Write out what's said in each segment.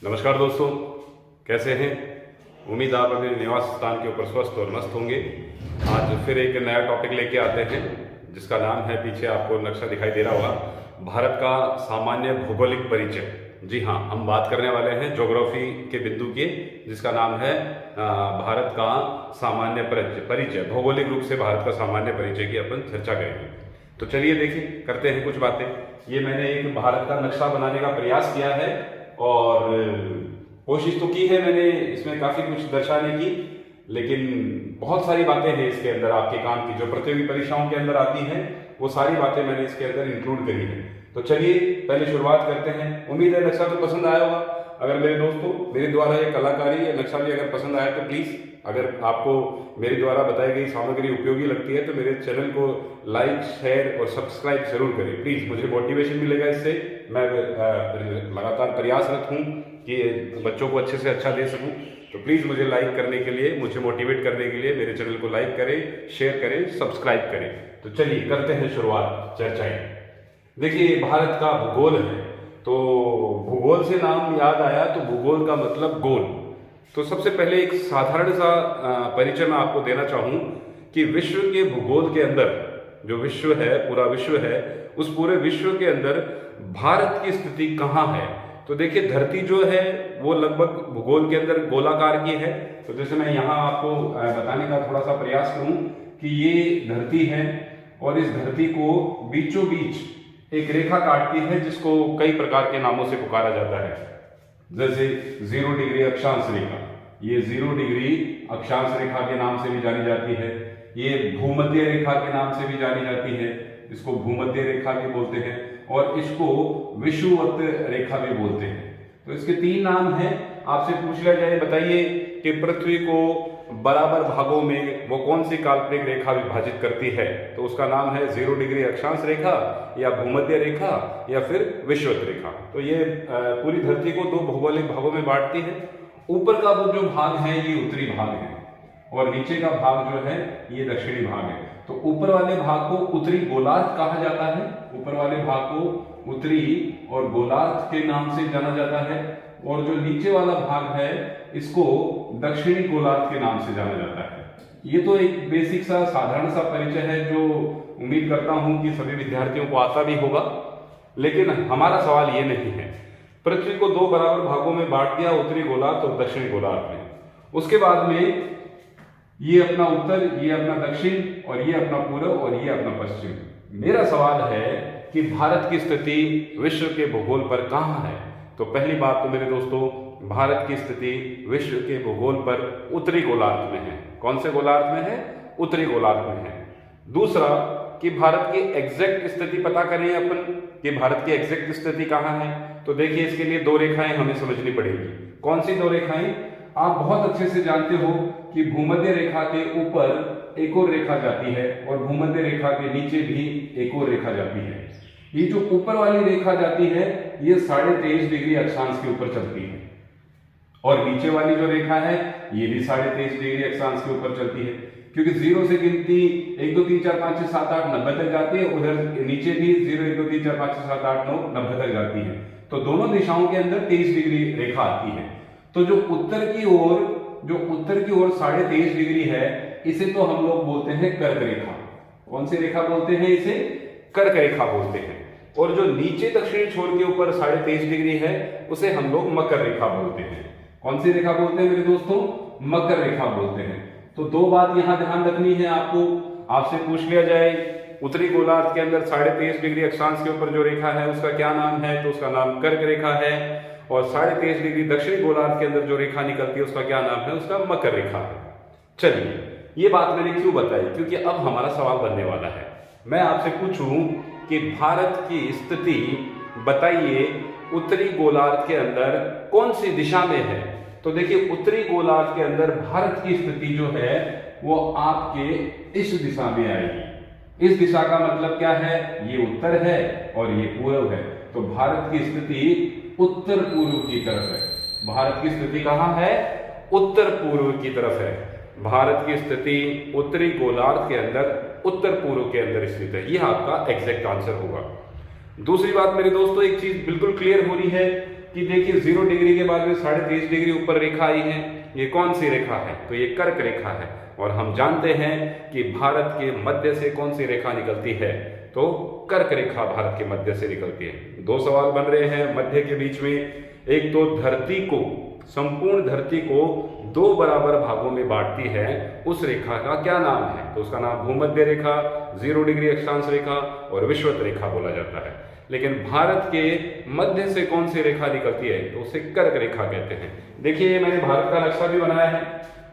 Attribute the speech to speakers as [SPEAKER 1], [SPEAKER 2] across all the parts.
[SPEAKER 1] नमस्कार दोस्तों, कैसे हैं? उम्मीद आप अपने निवास स्थान के ऊपर स्वस्थ और मस्त होंगे। आज फिर एक नया टॉपिक लेके आते हैं जिसका नाम है, पीछे आपको नक्शा दिखाई दे रहा होगा, भारत का सामान्य भौगोलिक परिचय। जी हाँ, हम बात करने वाले हैं ज्योग्राफी के बिंदु की, जिसका नाम है भारत का सामान्य परिचय। भौगोलिक रूप से भारत का सामान्य परिचय की अपन चर्चा करेंगे। तो चलिए देखिए, करते हैं कुछ बातें। ये मैंने एक भारत का नक्शा बनाने का प्रयास किया है और कोशिश तो की है मैंने इसमें काफी कुछ दर्शाने की, लेकिन बहुत सारी बातें हैं इसके अंदर आपके काम की, जो प्रतियोगी परीक्षाओं के अंदर आती हैं, वो सारी बातें मैंने इसके अंदर इंक्लूड करी है। तो चलिए पहले शुरुआत करते हैं। उम्मीद है नक्शा तो पसंद आया होगा। अगर मेरे दोस्तों मेरे द्वारा ये कलाकारी या नक्शा भी अगर पसंद आया तो प्लीज, अगर आपको मेरे द्वारा बताई गई सामग्री उपयोगी लगती है तो मेरे चैनल को लाइक, शेयर और सब्सक्राइब जरूर करें प्लीज। मुझे मोटिवेशन मिलेगा इससे। मैं लगातार प्रयासरत हूँ कि बच्चों को अच्छे से अच्छा दे सकूं। तो प्लीज मुझे लाइक करने के लिए, मुझे मोटिवेट करने के लिए मेरे चैनल को लाइक करें, शेयर करें, सब्सक्राइब करें। तो चलिए करते हैं शुरुआत चर्चाएं। देखिए, भारत का भूगोल है, तो भूगोल से नाम याद आया तो भूगोल का मतलब गोल। तो सबसे पहले एक साधारण सा परिचय मैं आपको देना चाहूँ कि विश्व के भूगोल के अंदर, जो विश्व है, पूरा विश्व है, उस पूरे विश्व के अंदर भारत की स्थिति कहाँ है। तो देखिए, धरती जो है वो लगभग भूगोल के अंदर गोलाकार की है। तो जैसे मैं यहाँ आपको बताने का थोड़ा सा प्रयास करूँ कि ये धरती है और इस धरती को बीचों बीच एक रेखा काटती है, जिसको कई प्रकार के नामों से पुकारा जाता है। जैसे 0 डिग्री अक्षांश रेखा, ये 0 डिग्री अक्षांश रेखा के नाम से भी जानी जाती है। ये भूमध्य रेखा के नाम से भी जानी जाती है, इसको भूमध्य रेखा भी बोलते हैं, और इसको विषुवत रेखा भी बोलते हैं। तो इसके 3 नाम हैं। आपसे पूछ लिया जाए, बताइए कि पृथ्वी को बराबर भागों में वो कौन सी काल्पनिक रेखा विभाजित करती है, तो उसका नाम है 0 डिग्री अक्षांश रेखा, या भूमध्य रेखा, या फिर विषुवत रेखा। तो ये पूरी धरती को 2 भौगोलिक भागों में बांटती है। ऊपर का वो जो भाग है ये उत्तरी भाग है, और नीचे का भाग जो है ये दक्षिणी भाग है। तो ऊपर वाले भाग को उत्तरी गोलार्ध कहा जाता है, ऊपर वाले भाग को उत्तरी और गोलार्ध के नाम से जाना जाता है, और जो नीचे वाला भाग है इसको दक्षिणी गोलार्ध के नाम से जाना जाता है। ये तो एक बेसिक सा साधारण सा परिचय है, जो उम्मीद करता हूं कि सभी विद्यार्थियों को आता भी होगा। लेकिन हमारा सवाल ये नहीं है। पृथ्वी को 2 बराबर भागों में बांट दिया, उत्तरी गोलार्ध और दक्षिणी गोलार्ध में। उसके बाद में ये अपना उत्तर, ये अपना दक्षिण, और ये अपना पूर्व, और ये अपना पश्चिम। मेरा सवाल है कि भारत की स्थिति विश्व के भूगोल पर कहाँ है। तो पहली बात तो मेरे दोस्तों, भारत की स्थिति विश्व के भूगोल पर उत्तरी गोलार्ध में है। कौन से गोलार्ध में है? उत्तरी गोलार्ध में है। दूसरा कि भारत की एग्जैक्ट स्थिति पता करें अपन कि भारत की एग्जैक्ट स्थिति कहाँ है। तो देखिए, इसके लिए 2 रेखाएं हमें समझनी पड़ेगी। कौन सी 2 रेखाएं? आप बहुत अच्छे से जानते हो कि भूमध्य रेखा के ऊपर एक और रेखा जाती है, और भूमध्य रेखा के नीचे भी एक और रेखा जाती है। ये जो ऊपर वाली रेखा जाती है ये 23.5 डिग्री अक्षांश के ऊपर चलती है, और नीचे वाली जो रेखा है ये भी 23.5 डिग्री अक्षांश के ऊपर चलती है। क्योंकि 0 से गिनती 1 2 3 4 5 6 7 8 90 तक जाती है, उधर नीचे भी 0 1 2 3 4 5 6 7 8 9 90 तक जाती है। तो दोनों दिशाओं के अंदर 23 डिग्री रेखा आती है। तो जो उत्तर की ओर 23.5 डिग्री है, इसे तो हम लोग बोलते हैं कर्क रेखा। कौन सी रेखा बोलते हैं? इसे कर्क रेखा बोलते हैं। और जो नीचे दक्षिणी छोर के ऊपर 23.5 डिग्री है, उसे हम लोग मकर रेखा बोलते हैं। कौन सी रेखा बोलते हैं मेरे दोस्तों? मकर रेखा बोलते हैं। तो 2 बात यहां ध्यान रखनी है आपको। आपसे पूछ लिया जाए उत्तरी गोलार्ध के अंदर 23.5 डिग्री अक्षांश के ऊपर जो रेखा है उसका क्या नाम है, तो उसका नाम कर्क रेखा है। और 23.5 डिग्री दक्षिणी गोलार्ध के अंदर जो रेखा निकलती है उसका क्या नाम है, उसका मकर रेखा है। चलिए, ये बात मैंने क्यों बताई? क्योंकि अब हमारा सवाल बनने वाला है। मैं आपसे पूछूं कि भारत की स्थिति बताइए उत्तरी गोलार्ध के अंदर कौन सी दिशा में है। तो देखिए, उत्तरी गोलार्ध के अंदर भारत की स्थिति जो है वो आपके इस दिशा में आएगी। इस दिशा का मतलब क्या है? ये उत्तर है और ये पूर्व है। तो भारत की स्थिति उत्तर पूर्व की तरफ है। भारत की स्थिति कहाँ है? उत्तर पूर्व की तरफ है। भारत की स्थिति उत्तरी गोलार्ध के अंदर उत्तर पूर्व के अंदर स्थित है। यह आपका एग्जैक्ट आंसर होगा। दूसरी बात मेरे दोस्तों, एक चीज बिल्कुल क्लियर हो रही है कि देखिए 0 डिग्री के बाद में 23.5 डिग्री ऊपर रेखा आई है, ये कौन सी रेखा है? तो ये कर्क रेखा है। और हम जानते हैं कि भारत के मध्य से कौन सी रेखा निकलती है? तो कर्क रेखा भारत के मध्य से निकलती है। दो सवाल बन रहे हैं मध्य के बीच में। एक तो धरती को, संपूर्ण धरती को 2 बराबर भागों में बांटती है, उस रेखा का क्या नाम है? तो उसका नाम भूमध्य रेखा, 0 डिग्री अक्षांश रेखा और विषुवत रेखा बोला जाता है। लेकिन भारत के मध्य से कौन सी रेखा निकलती है? तो उसे कर्क रेखा कहते हैं। देखिए ये मैंने भारत का नक्शा भी बनाया है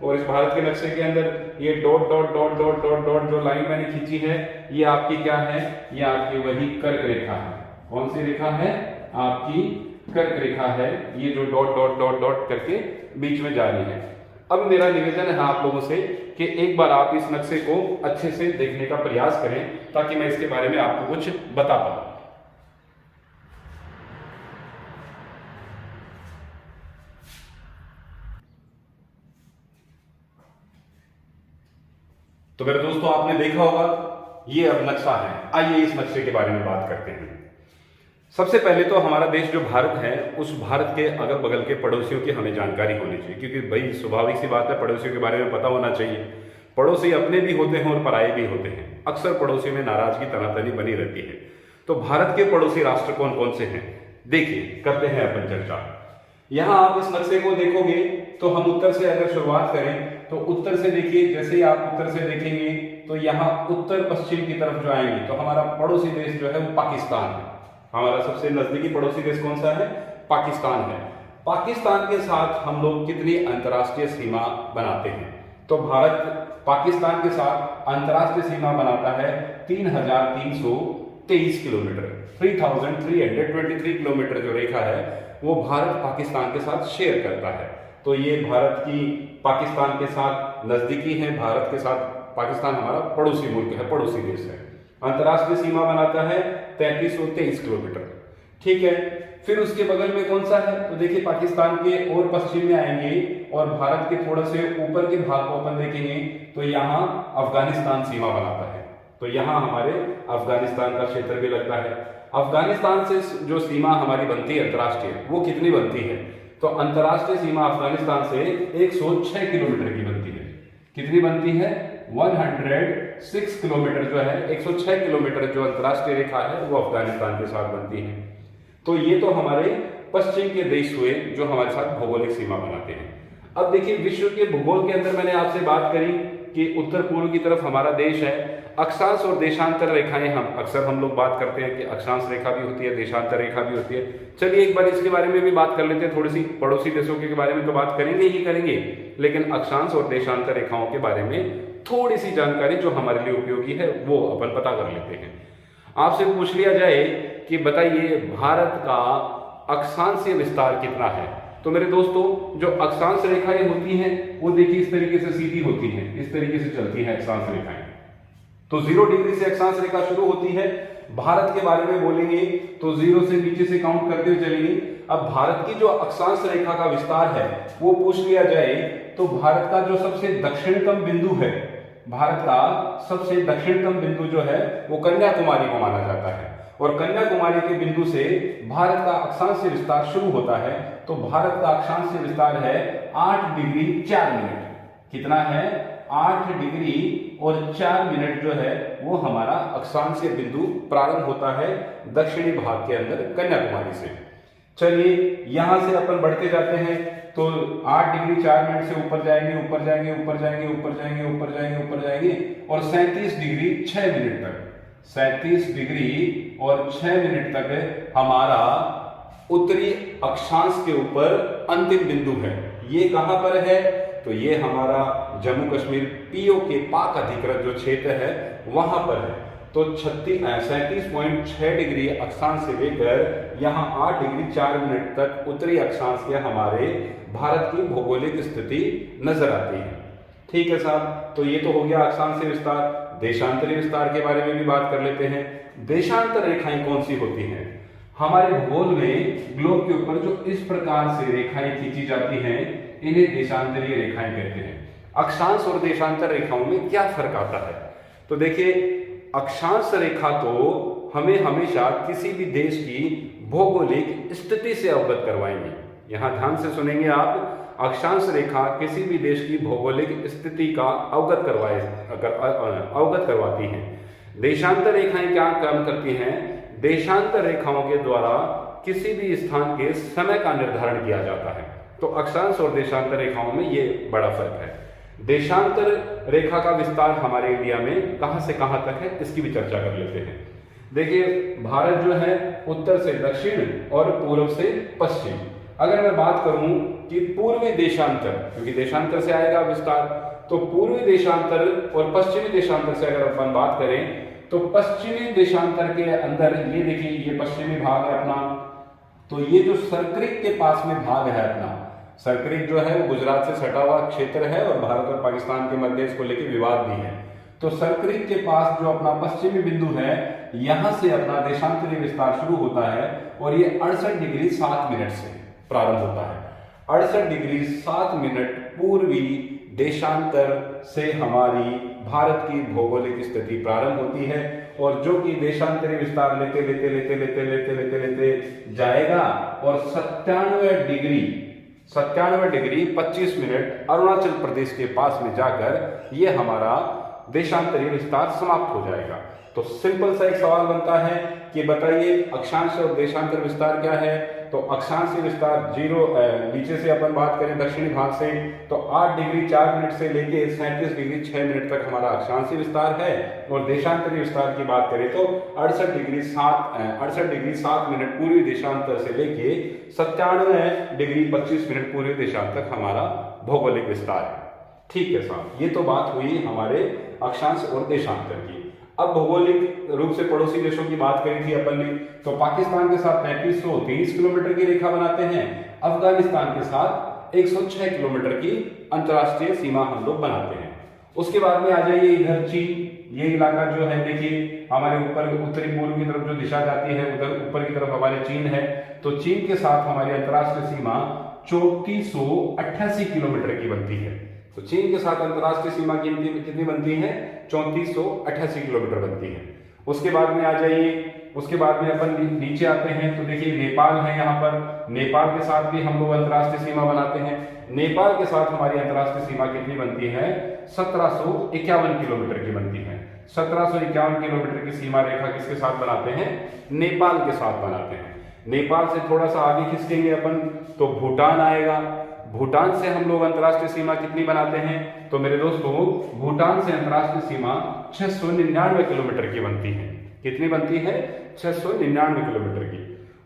[SPEAKER 1] और इस भारत के नक्शे के अंदर ये dot dot dot dot dot dot जो लाइन मैंने खींची है, ये आपकी क्या है? ये आपकी वही कर्क रेखा है। कौन सी रेखा है? आपकी कर्क रेखा है। ये जो डॉट डॉट डॉट डॉट करके बीच में जा रही है। अब मेरा निवेदन है आप लोगों से कि एक बार आप इस नक्शे को अच्छे से देखने का प्रयास करें ताकि मैं इसके बारे में आपको कुछ बता पाऊं। तो मेरे दोस्तों आपने देखा होगा ये अब नक्शा है। आइए इस नक्शे के बारे में बात करते हैं। सबसे पहले तो हमारा देश जो भारत है, उस भारत के अगल बगल के पड़ोसियों की हमें जानकारी होनी चाहिए, क्योंकि भाई स्वाभाविक सी बात है, पड़ोसियों के बारे में पता होना चाहिए। पड़ोसी अपने भी होते हैं और पराये भी होते हैं। अक्सर पड़ोसी में नाराजगी तनातनी बनी रहती है। तो भारत के पड़ोसी राष्ट्र कौन कौन से हैं? देखिए करते हैं अपन चर्चा। यहां आप इस नक्शे को देखोगे तो हम उत्तर से अगर शुरुआत करें तो उत्तर से देखिए, जैसे ही आप उत्तर से देखेंगे तो यहाँ उत्तर पश्चिम की तरफ जो आएंगे तो हमारा पड़ोसी देश जो है वो पाकिस्तान है। हमारा सबसे नजदीकी पड़ोसी देश कौन सा है? पाकिस्तान है। पाकिस्तान के साथ हम लोग कितनी अंतर्राष्ट्रीय सीमा बनाते हैं? तो भारत पाकिस्तान के साथ अंतर्राष्ट्रीय सीमा बनाता है 3323 किलोमीटर। 3323 किलोमीटर जो रेखा है वो भारत पाकिस्तान के साथ शेयर करता है। तो ये भारत की पाकिस्तान के साथ नजदीकी है। भारत के साथ पाकिस्तान हमारा पड़ोसी मुल्क है, पड़ोसी देश है। अंतर्राष्ट्रीय सीमा बनाता है 3323 किलोमीटर। ठीक है, फिर उसके बगल में कौन सा है? तो देखिए पाकिस्तान के और पश्चिम में आएंगे और भारत के थोड़े से ऊपर के भाग को अपन देखेंगे तो यहाँ अफगानिस्तान सीमा बनाता है। तो यहाँ हमारे अफगानिस्तान का क्षेत्र भी लगता है। अफगानिस्तान से जो सीमा हमारी बनती है अंतर्राष्ट्रीय, वो कितनी बनती है? तो अंतर्राष्ट्रीय सीमा अफगानिस्तान से 106 किलोमीटर की बनती है। कितनी बनती है? 106 किलोमीटर जो है, 106 किलोमीटर जो अंतर्राष्ट्रीय रेखा है वो अफगानिस्तान के साथ बनती है। तो ये तो हमारे पश्चिम के देश हुए जो हमारे साथ भौगोलिक सीमा बनाते हैं। अब देखिए विश्व के भूगोल के अंदर मैंने आपसे बात करी कि उत्तर पूर्व की तरफ हमारा देश है। अक्षांश और देशांतर रेखाएं हम लोग बात करते हैं कि अक्षांश रेखा भी होती है, देशांतर रेखा भी होती है। चलिए एक बार इसके बारे में भी बात कर लेते हैं। थोड़ी सी पड़ोसी देशों के बारे में तो बात करेंगे ही करेंगे, लेकिन अक्षांश और देशांतर रेखाओं के बारे में थोड़ी सी जानकारी जो हमारे लिए उपयोगी है वो अपन पता कर लेते हैं। आपसे पूछ लिया जाए कि बताइए भारत का अक्षांशीय विस्तार कितना है? तो मेरे दोस्तों जो अक्षांश रेखाएं होती हैं वो देखिए इस तरीके से सीधी होती हैं, इस तरीके से चलती है अक्षांश रेखाएं। तो 0 डिग्री से अक्षांश रेखा शुरू होती है। भारत के बारे में बोलेंगे तो 0 से नीचे से काउंट करते हुए चलेंगे। अब भारत की जो अक्षांश रेखा का विस्तार है वो पूछ लिया जाए तो भारत का जो सबसे दक्षिणतम बिंदु है, भारत का सबसे दक्षिणतम बिंदु जो है वो कन्याकुमारी को माना जाता है। और कन्याकुमारी के बिंदु से भारत का अक्षांशीय विस्तार शुरू होता है। तो भारत का अक्षांशीय विस्तार है 8 डिग्री 4 मिनट। कितना है? 8 डिग्री और 4 मिनट जो है वो हमारा अक्षांशीय बिंदु प्रारंभ होता है दक्षिणी भाग के अंदर कन्याकुमारी से। चलिए यहां से अपन बढ़ते जाते हैं तो 8 डिग्री 4 मिनट से ऊपर जाएंगे, ऊपर जाएंगे, ऊपर जाएंगे, ऊपर जाएंगे, ऊपर जाएंगे, ऊपर जाएंगे और 37 डिग्री 6 मिनट तक, 37 डिग्री और 6 मिनट तक हमारा उत्तरी अक्षांश के ऊपर अंतिम बिंदु है। ये कहां पर है? तो ये हमारा जम्मू कश्मीर पीओके पाक अधिकृत जो क्षेत्र है वहां पर है। तो 37.6 डिग्री अक्षांश से लेकर यहाँ 8 डिग्री 4 मिनट तक उत्तरी अक्षांश के हमारे भारत की भौगोलिक स्थिति नजर आती है। ठीक है साहब, तो ये तो हो गया अक्षांशीय विस्तार। देशांतरीय विस्तार के बारे में भी बात कर लेते हैं। देशांतर रेखाएं कौन सी होती हैं? हमारे भूगोल में ग्लोब के ऊपर जो इस प्रकार से रेखाएं खींची जाती हैं इन्हें देशांतरीय रेखाएं कहते हैं। अक्षांश और देशांतर रेखाओं में क्या फर्क आता है? तो देखिए अक्षांश रेखा तो हमें हमेशा किसी भी देश की भौगोलिक स्थिति से अवगत करवाएंगे। यहाँ ध्यान से सुनेंगे आप, अक्षांश रेखा किसी भी देश की भौगोलिक स्थिति का अवगत करवाती है। देशांतर रेखाएं क्या काम करती हैं? देशांतर रेखाओं के द्वारा किसी भी स्थान के समय का निर्धारण किया जाता है। तो अक्षांश और देशांतर रेखाओं में ये बड़ा फर्क है। देशांतर रेखा का विस्तार हमारे इंडिया में कहां से कहां तक है, इसकी भी चर्चा कर लेते हैं। देखिए, भारत जो है उत्तर से दक्षिण और पूर्व से पश्चिम। अगर मैं बात करूं कि पूर्वी देशांतर, क्योंकि देशांतर से आएगा विस्तार, तो पूर्वी देशांतर और पश्चिमी देशांतर से अगर अपन बात करें तो पश्चिमी देशांतर के अंदर ये देखिए, ये पश्चिमी भाग है अपना। तो ये जो सर्करिक के पास में भाग है अपना, सर्करिक जो है वो गुजरात से सटा हुआ क्षेत्र है और भारत और पाकिस्तान के मध्य इसको लेकर विवाद भी है। तो सर्करिक के पास जो अपना पश्चिमी बिंदु है, यहां से अपना देशांतरीय विस्तार शुरू होता है और ये 68 डिग्री 7 मिनट से प्रारंभ होता है। 68 डिग्री 7 मिनट पूर्वी देशांतर से हमारी भारत की भौगोलिक स्थिति प्रारंभ होती है और जो कि देशांतरीय विस्तार लेते लेते लेते लेते लेते लेते लेते जाएगा और 97 डिग्री 25 मिनट अरुणाचल प्रदेश के पास में जाकर ये हमारा देशांतरीय विस्तार समाप्त हो जाएगा। तो सिंपल सा एक सवाल बनता है कि बताइए अक्षांश और देशांतर विस्तार क्या है? तो अक्षांशीय विस्तार 0 नीचे से अपन बात करें दक्षिणी भाग से तो 8 डिग्री 4 मिनट से लेके 37 डिग्री 6 मिनट तक हमारा अक्षांशीय विस्तार है और देशांतरीय विस्तार की बात करें तो 68 डिग्री 7 मिनट पूर्वी देशांतर से लेके 97 डिग्री 25 मिनट पूर्वी देशांतर तक हमारा भौगोलिक विस्तार है। ठीक है साहब, ये तो बात हुई हमारे अक्षांश और देशांतर की। अब भौगोलिक रूप से पड़ोसी देशों की बात करी थी अपन ने, तो पाकिस्तान के साथ 3523 किलोमीटर की रेखा बनाते हैं, अफगानिस्तान के साथ 106 किलोमीटर की अंतरराष्ट्रीय सीमा हम लोग बनाते हैं। उसके बाद में आ जाइए इधर चीन, ये इलाका जो है देखिए हमारे ऊपर उत्तरी पूर्व की तरफ जो दिशा जाती है उधर ऊपर की तरफ हमारे चीन है। तो चीन के साथ हमारी अंतरराष्ट्रीय सीमा 3488 किलोमीटर की बनती है। तो चीन के साथ अंतरराष्ट्रीय सीमा कितनी बनती है? 3488 किलोमीटर बनती है। उसके बाद में आ जाइए, उसके बाद में अपन नीचे आते हैं तो देखिए नेपाल है यहाँ पर, नेपाल के साथ भी हम लोग अंतरराष्ट्रीय सीमा बनाते हैं। नेपाल के साथ हमारी अंतरराष्ट्रीय सीमा कितनी बनती है? 1751 किलोमीटर की बनती है। 1751 किलोमीटर की सीमा रेखा किसके साथ बनाते हैं? नेपाल के साथ बनाते हैं। नेपाल से थोड़ा सा आगे खिसकेंगे अपन तो भूटान आएगा। भूटान से हम लोग अंतरराष्ट्रीय सीमा कितनी बनाते हैं? तो मेरे दोस्तों भूटान से अंतरराष्ट्रीय सीमा 699 किलोमीटर की बनती है। कितनी बनती है? 699 किलोमीटर की।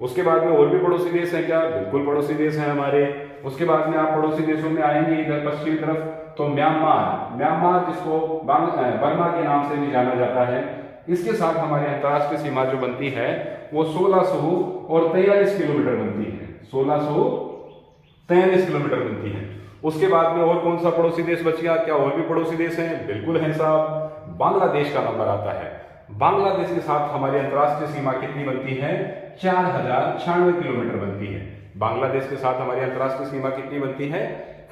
[SPEAKER 1] उसके बाद में और भी पड़ोसी देश हैं क्या? बिल्कुल पड़ोसी देश हैं हमारे। उसके बाद में आप पड़ोसी देशों में आएंगे इधर पश्चिमी तरफ तो म्यांमार जिसको बर्मा के नाम से भी जाना जाता है, इसके साथ हमारी अंतरराष्ट्रीय सीमा जो बनती है वो 1643 किलोमीटर बनती है। 1643 किलोमीटर बनती है। उसके बाद में और कौन सा पड़ोसी देश बच गया? क्या और भी पड़ोसी देश हैं? बिल्कुल है साहब, बांग्लादेश का नंबर आता है। बांग्लादेश के साथ हमारी अंतरराष्ट्रीय सीमा कितनी बनती है? 4096 किलोमीटर बनती है। बांग्लादेश के साथ हमारी अंतरराष्ट्रीय सीमा कितनी बनती है?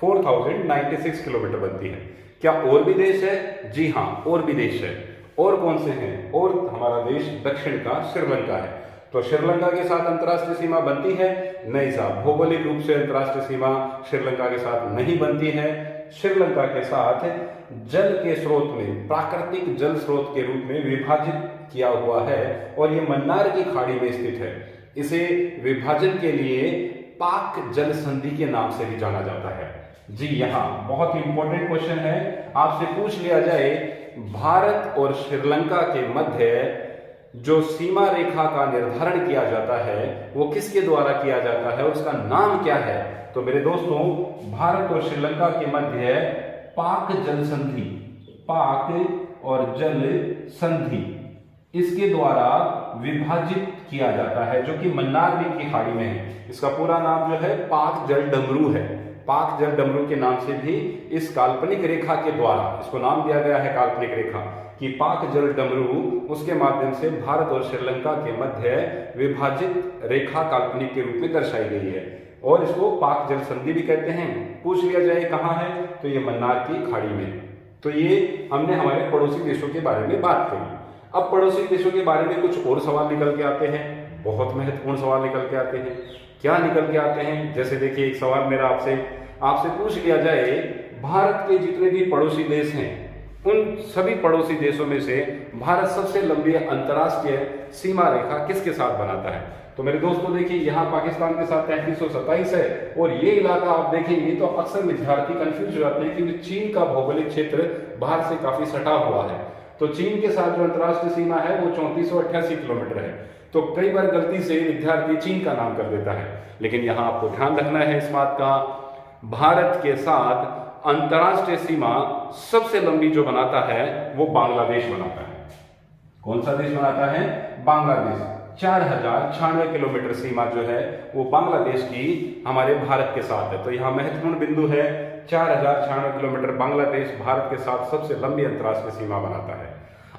[SPEAKER 1] 4096 किलोमीटर बनती है। क्या और भी देश है? जी हाँ, और भी देश है। और कौन से हैं? और हमारा देश दक्षिण का श्रीलंका है। तो श्रीलंका के साथ अंतरराष्ट्रीय सीमा बनती है? नहीं साहब, भौगोलिक रूप से अंतरराष्ट्रीय सीमा श्रीलंका के साथ नहीं बनती है। श्रीलंका के साथ जल के स्रोत में, प्राकृतिक जल स्रोत के रूप में विभाजित किया हुआ है और ये मन्नार की खाड़ी में स्थित है। इसे विभाजन के लिए पाक जल संधि के नाम से भी जाना जाता है। जी यहाँ बहुत इंपॉर्टेंट क्वेश्चन है, आपसे पूछ लिया जाए भारत और श्रीलंका के मध्य जो सीमा रेखा का निर्धारण किया जाता है वो किसके द्वारा किया जाता है, उसका नाम क्या है? तो मेरे दोस्तों भारत और श्रीलंका के मध्य पाक जल संधि, पाक और जल संधि, इसके द्वारा विभाजित किया जाता है जो कि मन्नार की खाड़ी में है। इसका पूरा नाम जो है पाक जल डमरू है। पाक जल डमरू के नाम से भी इस काल्पनिक रेखा के द्वारा इसको नाम दिया गया है, काल्पनिक रेखा कि पाक जल डमरू, उसके माध्यम से भारत और श्रीलंका के मध्य विभाजित रेखा काल्पनिक के रूप में दर्शाई गई है और इसको पाक जल संधि भी कहते हैं। पूछ लिया जाए कहाँ है, तो ये मन्नार की खाड़ी में। तो ये हमने हमारे पड़ोसी देशों के बारे में बात करी। अब पड़ोसी देशों के बारे में कुछ और सवाल निकल के आते हैं, बहुत महत्वपूर्ण सवाल निकल के आते हैं। क्या निकल के आते हैं? जैसे देखिए, एक सवाल मेरा आपसे पूछ लिया जाए, भारत के जितने भी पड़ोसी देश हैं उन सभी पड़ोसी देशों में से भारत सबसे लंबी अंतर्राष्ट्रीय सीमा रेखा किसके साथ बनाता है? तो मेरे दोस्तों देखिए, यहाँ पाकिस्तान के साथ 3327 है, और ये इलाका आप देखेंगे तो अक्सर विद्यार्थी कंफ्यूज हो जाते हैं कि चीन का भौगोलिक क्षेत्र भारत से काफी सटा हुआ है। तो चीन के साथ जो अंतर्राष्ट्रीय सीमा है वो 3488 किलोमीटर है। तो कई बार गलती से विद्यार्थी चीन का नाम कर देता है, लेकिन यहाँ आपको ध्यान रखना है इस बात का, भारत के साथ अंतर्राष्ट्रीय सीमा सबसे लंबी जो बनाता है वो बांग्लादेश बनाता है। कौन सा देश बनाता है? बांग्लादेश। 4096 किलोमीटर सीमा जो है वो बांग्लादेश की हमारे भारत के साथ है। तो यहाँ महत्वपूर्ण बिंदु है, 4096 किलोमीटर बांग्लादेश भारत के साथ सबसे लंबी अंतर्राष्ट्रीय सीमा बनाता है।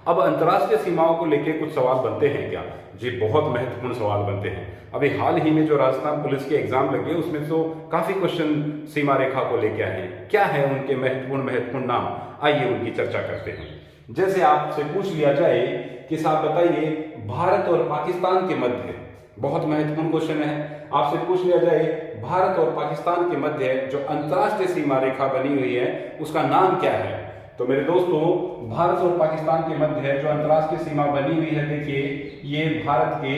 [SPEAKER 1] अब अंतर्राष्ट्रीय सीमाओं को लेकर कुछ सवाल बनते हैं क्या? जी, बहुत महत्वपूर्ण सवाल बनते हैं। अभी हाल ही में जो राजस्थान पुलिस के एग्जाम लगे उसमें तो काफी क्वेश्चन सीमा रेखा को लेकर आए हैं। क्या है उनके महत्वपूर्ण नाम? आइए उनकी चर्चा करते हैं। जैसे आपसे पूछ लिया जाए कि साहब बताइए, भारत और पाकिस्तान के मध्य, बहुत महत्वपूर्ण क्वेश्चन है, आपसे पूछ लिया जाए भारत और पाकिस्तान के मध्य जो अंतर्राष्ट्रीय सीमा रेखा बनी हुई है उसका नाम क्या है? तो मेरे दोस्तों, भारत और पाकिस्तान के मध्य जो अंतर्राष्ट्रीय सीमा बनी हुई है, देखिए ये भारत के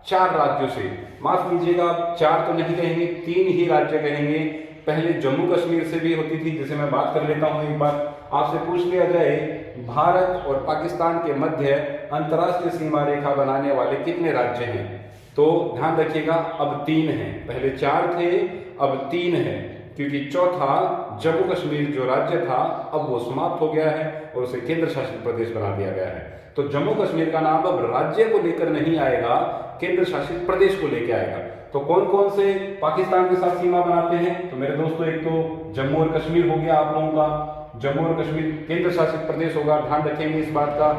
[SPEAKER 1] चार राज्यों से, माफ कीजिएगा 4 तो नहीं कहेंगे, 3 ही राज्य कहेंगे। पहले जम्मू कश्मीर से भी होती थी, जिसे मैं बात कर लेता हूं एक बार। आपसे पूछ लिया जाए भारत और पाकिस्तान के मध्य अंतर्राष्ट्रीय सीमा रेखा बनाने वाले कितने राज्य हैं, तो ध्यान रखिएगा अब 3 हैं। पहले 4 थे, अब 3 है, क्योंकि चौथा जम्मू कश्मीर जो राज्य था अब वो समाप्त हो गया है और उसे केंद्र शासित प्रदेश बना दिया गया है। तो जम्मू कश्मीर का नाम अब राज्य को लेकर नहीं आएगा, केंद्र शासित प्रदेश को लेकर आएगा। तो कौन कौन से पाकिस्तान के साथ सीमा बनाते हैं? तो मेरे दोस्तों, एक तो जम्मू और कश्मीर हो गया आप लोगों का, जम्मू और कश्मीर केंद्र शासित प्रदेश होगा, ध्यान रखेंगे इस बात का,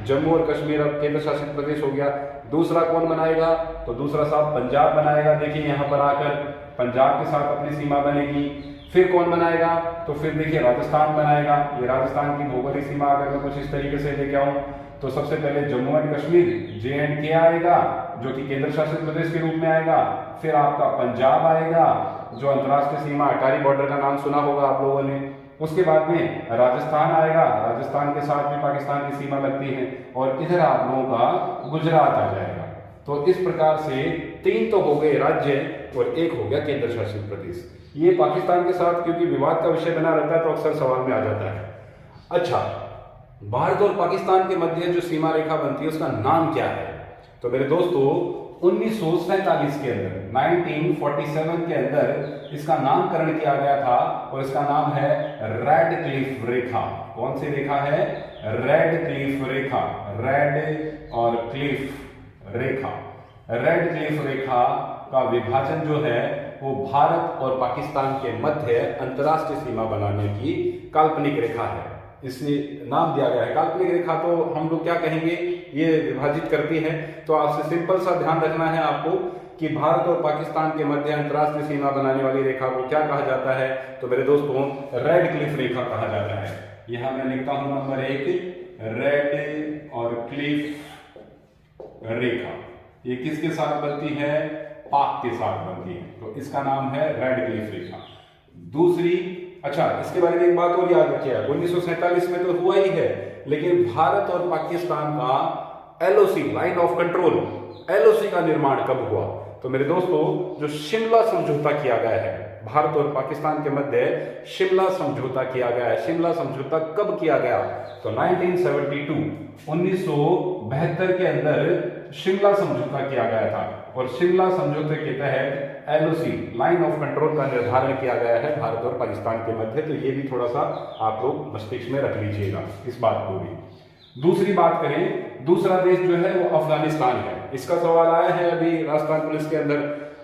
[SPEAKER 1] जम्मू और कश्मीर अब केंद्र शासित प्रदेश हो गया। दूसरा कौन बनाएगा? तो दूसरा साहब पंजाब बनाएगा। देखिए यहाँ पर आकर पंजाब के साथ अपनी सीमा बनेगी। फिर कौन बनाएगा? तो फिर देखिए राजस्थान बनाएगा। ये राजस्थान की भौगोलिक सीमा अगर मैं कुछ इस तरीके से लेके आऊं तो सबसे पहले जम्मू एंड कश्मीर JNK आएगा, जो कि केंद्र शासित प्रदेश के रूप में आएगा। फिर आपका पंजाब आएगा, जो अंतर्राष्ट्रीय सीमा अटारी बॉर्डर का नाम सुना होगा आप लोगों ने। उसके बाद में राजस्थान आएगा, राजस्थान के साथ में पाकिस्तान की सीमा लगती है, और इधर आप लोगों का गुजरात आ जाएगा। तो इस प्रकार से 3 तो हो गए राज्य और 1 हो गया केंद्र शासित प्रदेश। ये पाकिस्तान के साथ क्योंकि विवाद का विषय बना रहता है तो अक्सर सवाल में आ जाता है। अच्छा, भारत और पाकिस्तान के मध्य जो सीमा रेखा बनती है उसका नाम क्या है? तो मेरे दोस्तों, 1947 के अंदर 1947 के अंदर इसका नामकरण किया गया था और इसका नाम है रेड क्लिफ रेखा। कौन सी रेखा है? रेड क्लिफ रेखा। रेड और क्लिफ रेखा, रेड क्लिफ रेखा का विभाजन जो है वो भारत और पाकिस्तान के मध्य अंतर्राष्ट्रीय सीमा बनाने की काल्पनिक रेखा है, इसलिए नाम दिया गया है। काल्पनिक रेखा तो हम लोग क्या कहेंगे, ये विभाजित करती है। तो आपसे सिंपल सा ध्यान रखना है आपको कि भारत और पाकिस्तान के मध्य अंतर्राष्ट्रीय सीमा बनाने वाली रेखा को क्या कहा जाता है? तो मेरे दोस्तों, रेड क्लिफ रेखा कहा जाता है। यहां मैं लिखता हूं नंबर 1, रेड और क्लिफ रेखा। ये किसके साथ बनती है? पाक के साथ बनती है, तो इसका नाम है रेड क्लिफ रेखा। दूसरी, अच्छा इसके बारे में एक बात और याद रखिए, 1947 में तो हुआ ही है, लेकिन भारत और पाकिस्तान का LOC line of control, LOC का निर्माण कब हुआ? तो मेरे दोस्तों, जो शिमला समझौता किया गया है भारत और पाकिस्तान के मध्य, शिमला समझौता किया गया है। शिमला समझौता कब किया गया? तो 1972 1972 के अंदर शिमला समझौता किया गया था, और शिमला समझौते के तहत LOC लाइन ऑफ कंट्रोल का निर्धारण किया गया है भारत और पाकिस्तान के मध्य। तो ये भी थोड़ा सा आप लोग मस्तिष्क में रख लीजिएगा इस बात को भी। दूसरी बात करें, दूसरा देश जो है वो अफगानिस्तान है। इसका सवाल आया है अभी राजस्थान पुलिस के अंदर,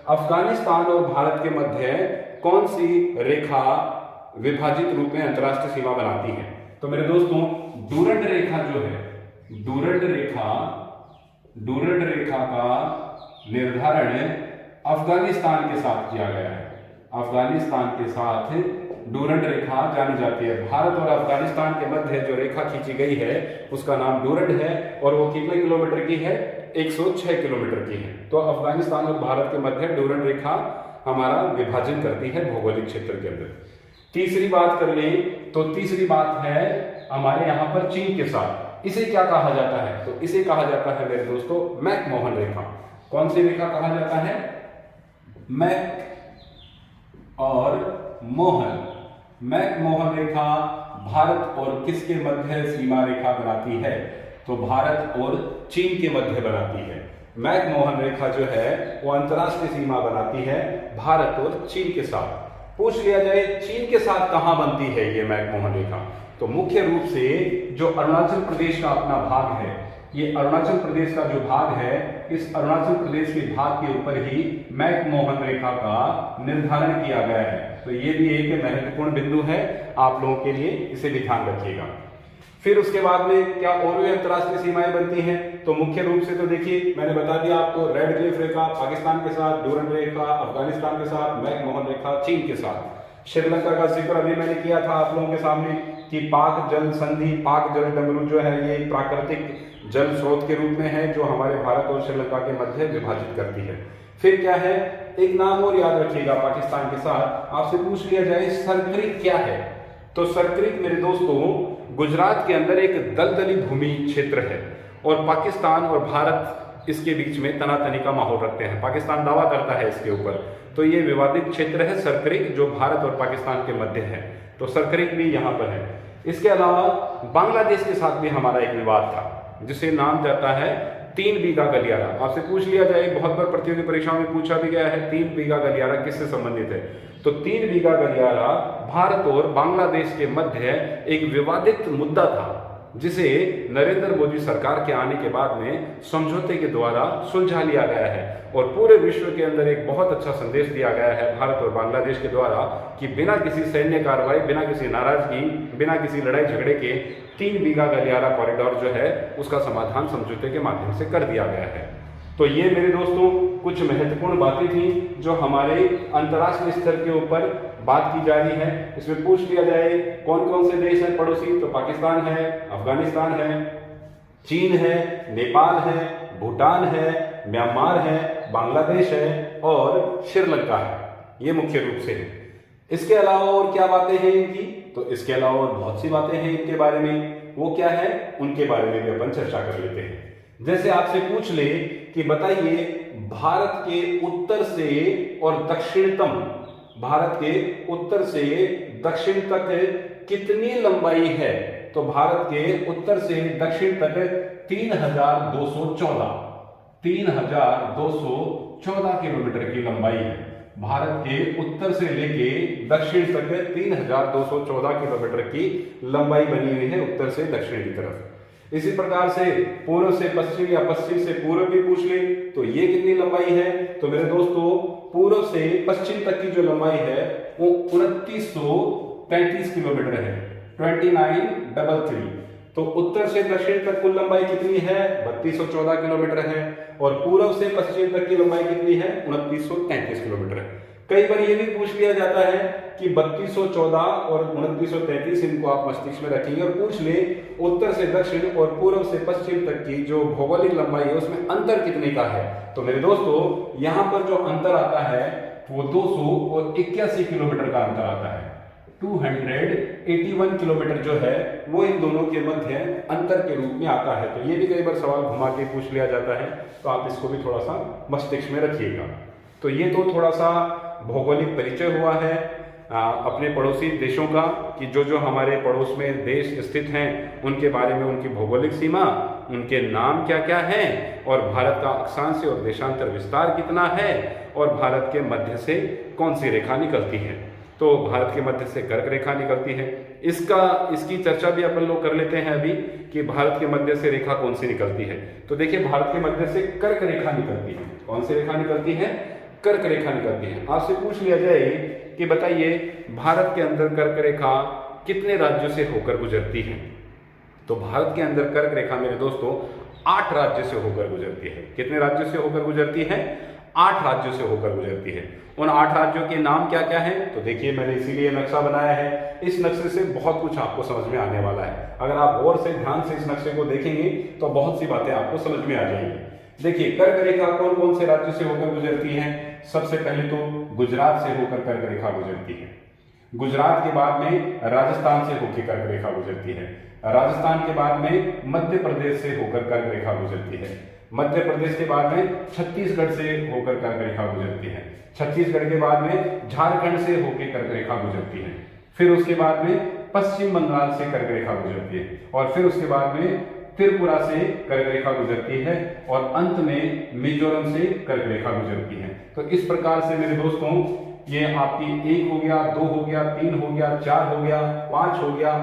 [SPEAKER 1] अफगानिस्तान और भारत के मध्य कौन सी रेखा विभाजित रूप में अंतर्राष्ट्रीय सीमा बनाती है? तो मेरे दोस्तों, डूरंड रेखा जो है, डूरंड रेखा का निर्धारण अफगानिस्तान के साथ किया गया है। अफगानिस्तान के साथ डूरंड रेखा जानी जाती है। भारत और अफगानिस्तान के मध्य जो रेखा खींची गई है उसका नाम डूरंड है और वो कितने किलोमीटर की है? 106 किलोमीटर की है। तो अफगानिस्तान और भारत के मध्य डूरंड रेखा हमारा विभाजन करती है भौगोलिक क्षेत्र के अंदर। तीसरी बात कर लें तो तीसरी बात है हमारे यहाँ पर चीन के साथ। इसे क्या कहा जाता है? तो इसे कहा जाता है मेरे दोस्तों मैकमोहन रेखा। कौन सी रेखा कहा जाता है? मैक और मोहन। मैकमोहन रेखा भारत और किसके मध्य सीमा रेखा बनाती है? तो भारत और चीन के मध्य बनाती है। मैकमोहन रेखा जो है वो अंतरराष्ट्रीय सीमा बनाती है भारत और चीन के साथ। पूछ लिया जाए चीन के साथ कहां बनती है ये मैकमोहन रेखा, तो मुख्य रूप से जो अरुणाचल प्रदेश का अपना भाग है, ये अरुणाचल प्रदेश का जो भाग है, इस अरुणाचल प्रदेश के भाग के ऊपर ही मैकमोहन रेखा का निर्धारण किया गया है। तो ये भी एक महत्वपूर्ण बिंदु है आप लोगों के लिए, इसे भी ध्यान रखिएगा। फिर उसके बाद में क्या और भी अंतरराष्ट्रीय सीमाएं बनती हैं? तो मुख्य रूप से तो देखिए मैंने बता दिया आपको, रेड क्लिफ रेखा पाकिस्तान के साथ, डूरंड रेखा अफगानिस्तान के साथ, मैकमोहन रेखा चीन के साथ। श्रीलंका का जिक्र अभी मैंने किया था आप लोगों के सामने कि पाक जल संधि, पाक जल डमरू जो है ये प्राकृतिक जल स्रोत के रूप में है जो हमारे भारत और श्रीलंका के मध्य विभाजित करती है। फिर क्या है, एक नाम और याद रखिएगा पाकिस्तान के साथ, आपसे पूछ लिया जाए सरक्रिक क्या है? तो सरक्रिक मेरे दोस्तों गुजरात के अंदर एक दलदली भूमि क्षेत्र है और पाकिस्तान और भारत इसके बीच में तनातनी का माहौल रखते हैं। पाकिस्तान दावा करता है इसके ऊपर, तो ये विवादित क्षेत्र है सरक्रिक जो भारत और पाकिस्तान के मध्य है। तो सरक्रिक भी यहाँ पर है। इसके अलावा बांग्लादेश के साथ भी हमारा एक विवाद था जिसे नाम जाता है 3 बीघा गलियारा। आपसे पूछ लिया जाए, बहुत बार प्रतियोगी परीक्षाओं में पूछा भी गया है 3 बीघा गलियारा किससे संबंधित है? तो 3 बीघा गलियारा भारत और बांग्लादेश के मध्य एक विवादित मुद्दा था जिसे नरेंद्र मोदी सरकार के आने के बाद में समझौते के द्वारा सुलझा लिया गया है और पूरे विश्व के अंदर एक बहुत अच्छा संदेश दिया गया है भारत और बांग्लादेश के द्वारा कि बिना किसी सैन्य कार्रवाई, बिना किसी नाराजगी, बिना किसी लड़ाई झगड़े के 3 बीघा गलियारा कॉरिडोर जो है उसका समाधान समझौते के माध्यम से कर दिया गया है। तो ये मेरे दोस्तों कुछ महत्वपूर्ण बातें थी जो हमारे अंतर्राष्ट्रीय स्तर के ऊपर बात की जा रही है। इसमें पूछ लिया जाए कौन कौन से देश हैं पड़ोसी, तो पाकिस्तान है, अफगानिस्तान है, चीन है, नेपाल है, भूटान है, म्यांमार है, बांग्लादेश है और श्रीलंका है। ये मुख्य रूप से है। इसके अलावा और क्या बातें हैं इनकी? तो इसके अलावा और बहुत सी बातें हैं इनके बारे में। वो क्या है उनके बारे में भी अपन चर्चा कर लेते हैं। जैसे आपसे पूछ ले कि बताइए भारत के उत्तर से और दक्षिणतम, भारत के उत्तर से दक्षिण तक कितनी लंबाई है? तो भारत के उत्तर से दक्षिण तक 3214 किलोमीटर की लंबाई है। भारत के उत्तर से लेके दक्षिण तक 3214 किलोमीटर की लंबाई बनी हुई है उत्तर से दक्षिण की तरफ। इसी प्रकार से पूर्व से पश्चिम या पश्चिम से पूर्व भी पूछ ले तो ये कितनी लंबाई है? तो मेरे दोस्तों पूर्व से पश्चिम तक की जो लंबाई है वो 2933 किलोमीटर है, 2933। तो उत्तर से दक्षिण तक कुल लंबाई कितनी है? 3214 किलोमीटर है और पूर्व से पश्चिम तक की लंबाई कितनी है? 2933 किलोमीटर है। कई बार ये भी पूछ लिया जाता है कि 3214 और 2933 इनको आप मस्तिष्क में रखेंगे और पूछ ले उत्तर से दक्षिण और पूर्व से पश्चिम तक की जो भौगोलिक लंबाई है उसमें अंतर कितने का है? तो मेरे दोस्तों यहाँ पर जो अंतर आता है वो 281 किलोमीटर का अंतर आता है। 281 किलोमीटर जो है वो इन दोनों के मध्य अंतर के रूप में आता है। तो ये भी कई बार सवाल घुमा के पूछ लिया जाता है, तो आप इसको भी थोड़ा सा मस्तिष्क में रखिएगा। तो ये तो थोड़ा सा भौगोलिक परिचय हुआ है अपने पड़ोसी देशों का कि जो जो हमारे पड़ोस में देश स्थित हैं उनके बारे में, उनकी भौगोलिक सीमा, उनके नाम क्या क्या हैं और भारत का अक्षांश और देशांतर विस्तार कितना है और भारत के मध्य से कौन सी रेखा निकलती है। तो भारत के मध्य से कर्क रेखा निकलती है। इसकी चर्चा भी अपन लोग कर लेते हैं अभी कि भारत के मध्य से रेखा कौन सी निकलती है। तो देखिए भारत के मध्य से कर्क रेखा निकलती है। कौन सी रेखा निकलती है? कर्क रेखा निकलती है। आपसे पूछ लिया जाए कि बताइए भारत के अंदर कर्क रेखा कितने राज्यों से होकर गुजरती है? तो भारत के अंदर कर्क रेखा मेरे दोस्तों 8 राज्य से होकर गुजरती है। कितने राज्यों से होकर गुजरती है? 8 राज्यों से होकर गुजरती है। उन 8 राज्यों के नाम क्या क्या हैं तो देखिए, मैंने इसीलिए नक्शा बनाया है। इस नक्शे से बहुत कुछ आपको समझ में आने वाला है। अगर आप गौर से ध्यान से इस नक्शे को देखेंगे तो बहुत सी बातें आपको समझ में आ जाएंगी। देखिए, कर्क रेखा कौन कौन से राज्यों से होकर गुजरती है। सबसे पहले तो गुजरात से होकर कर्क रेखा गुजरती है। गुजरात के बाद में राजस्थान से होकर कर्क रेखा गुजरती है। राजस्थान के बाद में मध्य प्रदेश से होकर कर्क रेखा गुजरती है। मध्य प्रदेश के बाद में छत्तीसगढ़ से होकर कर्क रेखा गुजरती है। छत्तीसगढ़ के बाद में झारखंड से होकर कर्क रेखा गुजरती है। फिर उसके बाद में पश्चिम बंगाल से कर्क रेखा गुजरती है और फिर उसके बाद में त्रिपुरा से कर्क रेखा गुजरती है और अंत में मिजोरम से कर्क रेखा गुजरती है। तो इस प्रकार से मेरे दोस्तों, ये आपकी 1 हो गया, 2 हो गया, 3 हो गया, 4 हो गया, 5 हो गया,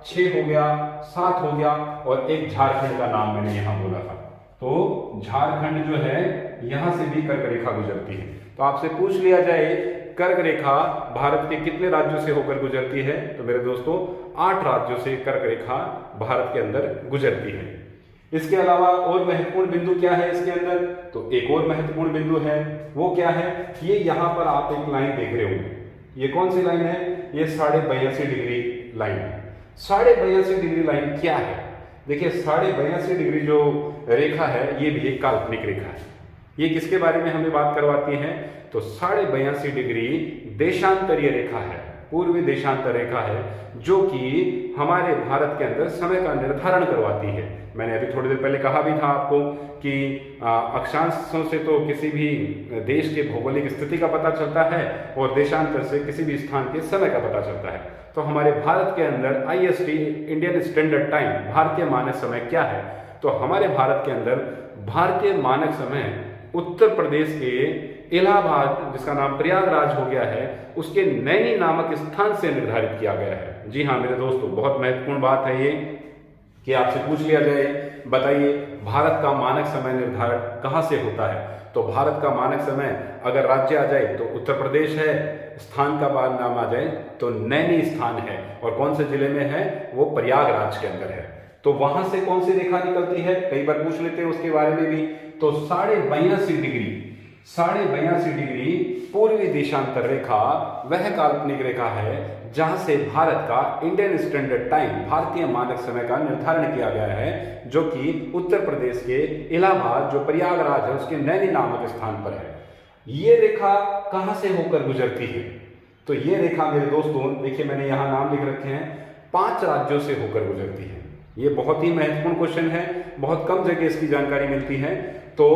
[SPEAKER 1] 6 हो गया, 7 हो गया और एक झारखंड का नाम मैंने यहां बोला था। तो झारखंड जो है यहां से भी कर्क रेखा गुजरती है। तो आपसे पूछ लिया जाए कर्क रेखा भारत के कितने राज्यों से होकर गुजरती है तो मेरे दोस्तों 8 राज्यों से कर्क रेखा भारत के अंदर गुजरती है। इसके अलावा और महत्वपूर्ण बिंदु क्या है इसके अंदर, तो एक और महत्वपूर्ण बिंदु है, वो क्या है, ये यहां पर आप एक लाइन देख रहे होंगे। ये कौन सी लाइन है, ये 82.5 डिग्री लाइन है। 82.5 डिग्री लाइन क्या है, देखिए 82.5 डिग्री जो रेखा है ये भी एक काल्पनिक रेखा है। ये किसके बारे में हमें बात करवाती है, तो 82.5 डिग्री देशांतरीय रेखा है, पूर्वी देशांतर रेखा है, जो कि हमारे भारत के अंदर समय का निर्धारण करवाती है। मैंने अभी थोड़ी देर पहले कहा भी था आपको कि अक्षांशों से तो किसी भी देश के भौगोलिक स्थिति का पता चलता है और देशांतर से किसी भी स्थान के समय का पता चलता है। तो हमारे भारत के अंदर IST इंडियन स्टैंडर्ड टाइम, भारतीय मानक समय क्या है, तो हमारे भारत के अंदर भारतीय मानक समय उत्तर प्रदेश के इलाहाबाद, जिसका नाम प्रयागराज हो गया है, उसके नैनी नामक स्थान से निर्धारित किया गया है। जी हाँ मेरे दोस्तों, बहुत महत्वपूर्ण बात है ये कि आपसे पूछ लिया जाए, बताइए भारत का मानक समय निर्धारण कहाँ से होता है, तो भारत का मानक समय अगर राज्य आ जाए तो उत्तर प्रदेश है, स्थान का बाद नाम आ जाए तो नैनी स्थान है और कौन से जिले में है, वो प्रयागराज के अंदर है। तो वहां से कौन सी रेखा निकलती है, कई बार पूछ लेते हैं उसके बारे में भी, तो 82.5 डिग्री पूर्वी देशांतर रेखा वह काल्पनिक रेखा है जहां से भारत का इंडियन स्टैंडर्ड टाइम, भारतीय मानक समय का निर्धारण किया गया है, जो कि उत्तर प्रदेश के इलाहाबाद जो प्रयागराज है उसके नैनी नामक स्थान पर है। ये रेखा कहां से होकर गुजरती है, तो ये रेखा मेरे दोस्तों देखिए मैंने यहां नाम लिख रखे हैं, 5 राज्यों से होकर गुजरती है। ये बहुत ही महत्वपूर्ण क्वेश्चन है, बहुत कम जगह इसकी जानकारी मिलती है। तो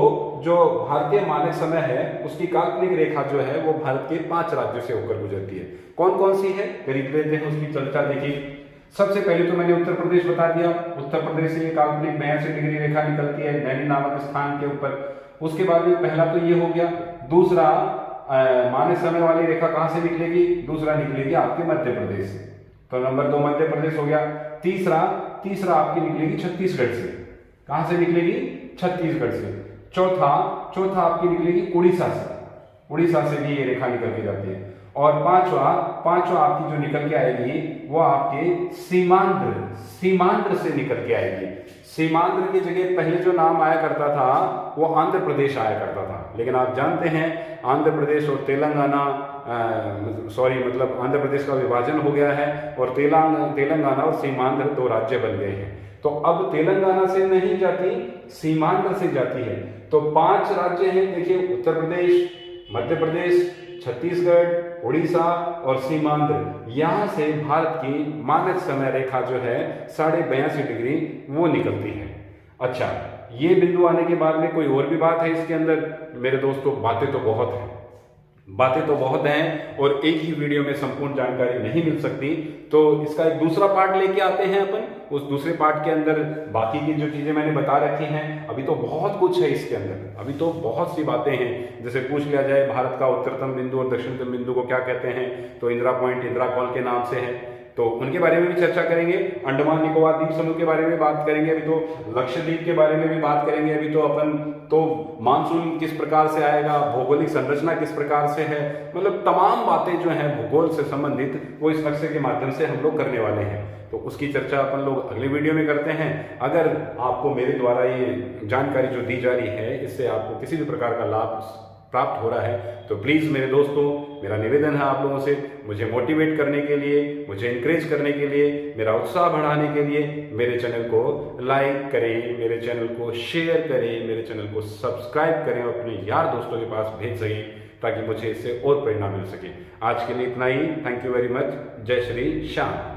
[SPEAKER 1] जो भारतीय मानक समय है उसकी काल्पनिक रेखा जो है वो भारत के 5 राज्यों से होकर गुजरती है। कौन कौन सी है, करीब लेते हैं उसकी चर्चा। देखिए सबसे पहले तो मैंने उत्तर प्रदेश बता दिया, उत्तर प्रदेश से काल्पनिक 82 डिग्री रेखा निकलती है नैनी नामक स्थान के ऊपर। उसके बाद में पहला तो ये हो गया, दूसरा मानक समय वाली रेखा कहां से निकलेगी, दूसरा निकलेगी आपके मध्य प्रदेश से, तो नंबर 2 मध्य प्रदेश हो गया। तीसरा आपकी निकलेगी छत्तीसगढ़ से, कहां से निकलेगी, छत्तीसगढ़ से। चौथा आपकी निकलेगी उड़ीसा से भी ये रेखा निकल के जाती है। और पांचवा आपकी जो निकल के आएगी वो आपके सीमांध्र से निकल के आएगी। सीमांध्र की जगह पहले जो नाम आया करता था वो आंध्र प्रदेश आया करता था, लेकिन आप जानते हैं आंध्र प्रदेश और तेलंगाना आंध्र प्रदेश का विभाजन हो गया है और तेलंगाना और सीमांध्र 2 राज्य बन गए हैं। तो अब तेलंगाना से नहीं जाती, सीमांध्र से जाती है। तो 5 राज्य हैं, देखिए उत्तर प्रदेश, मध्य प्रदेश, छत्तीसगढ़, उड़ीसा और सीमांध्र। यहां से भारत की मानक समय रेखा जो है 82.5 डिग्री वो निकलती है। अच्छा, ये बिंदु आने के बाद में कोई और भी बात है इसके अंदर, मेरे दोस्तों बातें तो बहुत हैं और एक ही वीडियो में संपूर्ण जानकारी नहीं मिल सकती, तो इसका एक दूसरा पार्ट लेके आते हैं अपन। उस दूसरे पार्ट के अंदर बाकी की जो चीजें मैंने बता रखी हैं, अभी तो बहुत कुछ है इसके अंदर, अभी तो बहुत सी बातें हैं। जैसे पूछ लिया जाए भारत का उत्तरतम बिंदु और दक्षिणतम बिंदु को क्या कहते हैं, तो इंदिरा पॉइंट, इंदिरा कॉल के नाम से है, तो उनके बारे में भी चर्चा करेंगे। अंडमान निकोबार द्वीप समूह के बारे में बात करेंगे, अभी तो लक्षद्वीप के बारे में भी बात करेंगे। अभी तो अपन तो मानसून किस प्रकार से आएगा, भौगोलिक संरचना किस प्रकार से है, मतलब तमाम बातें जो हैं भूगोल से संबंधित वो इस नक्शे के माध्यम से हम लोग करने वाले हैं। तो उसकी चर्चा अपन लोग अगले वीडियो में करते हैं। अगर आपको मेरे द्वारा ये जानकारी जो दी जा रही है इससे आपको किसी भी प्रकार का लाभ प्राप्त हो रहा है। तो प्लीज़ मेरे दोस्तों, मेरा निवेदन है आप लोगों से, मुझे मोटिवेट करने के लिए, मुझे इंकरेज करने के लिए, मेरा उत्साह बढ़ाने के लिए मेरे चैनल को लाइक करें, मेरे चैनल को शेयर करें, मेरे चैनल को सब्सक्राइब करें और अपने यार दोस्तों के पास भेज सकें, ताकि मुझे इससे और प्रेरणा मिल सके। आज के लिए इतना ही। Thank you very much. जय श्री श्याम।